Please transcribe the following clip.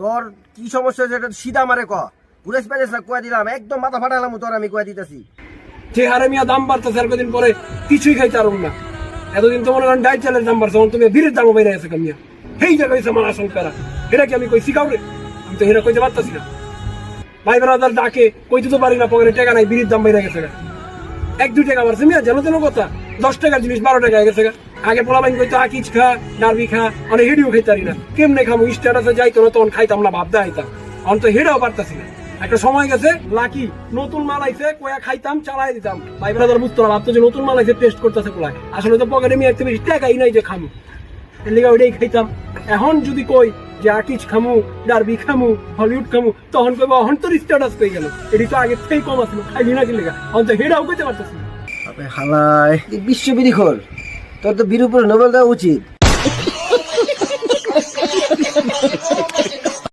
তোর কি সমস্যা হয়েছে এটা সিধা মারে ক পুলিশ পাইছিস না কয়ে দিলাম একদম মাথা ফাটালাম তোর আমি কয়ে দিতেছি। যে হারে মিয়া দাম বাড়তেছে আর কদিন পরে কিছুই খাইতে পারবো না। এতদিন তো মনে করেন ডাইল চালের দাম বাড়ছে, তুমি বীরের দামও বেড়ে গেছে কামিয়া। সেই জায়গায় হয়েছে আমার আসল প্যারা। এটা কি আমি কই শিখাও রে? আমি তো হেরা কইতে পারতাছি না। ভাই বেড়াদার ডাকে কইতে তো পারি না, পকেটে টাকা নাই, বীরের দাম বেড়ে গেছে। 1-2 টাকা বাড়ছে মিয়া, জানো তেন কথা। 10 টাকার জিনিস 12 টাকা হয়ে গেছে। আগে পোলাবাইন কইতো আকিজ খা, ডারবি খা, অনেক হেডিও খাইতে পারি না। কেমনে খামু? স্ট্যাটাসে যাইতো না তখন খাইতাম না, ভাবতে আইতাম। অন তো হেডাও পারতাছি না। একটা সময় গেছে লাকি নতুন মাল আইছে, কয়া খাইতাম, চালাই দিতাম। ভাই ব্রাদার বুঝতো না, ভাবতো যে নতুন মাল আইছে টেস্ট করতেছে পোলায়। আসলে তো পকেটে মিয়া একটু বেশি টাকাই নাই যে খামু, এর লিগা ওইটাই খাইতাম। এখন যদি কই যে আকিজ খামু, ডারবি খামু, হলিউড খামু, তখন কইবা অহন তোর স্ট্যাটাস কই গেল। এটি তো আগে থেকেই কম আছিল, খাইলি না কি লিগা? অন তো হেডাও কইতে পারতাছি না। হালায় বিশ্ববিধি খোল, তোর তো বীর উপরে নোবেল দেওয়া উচিত।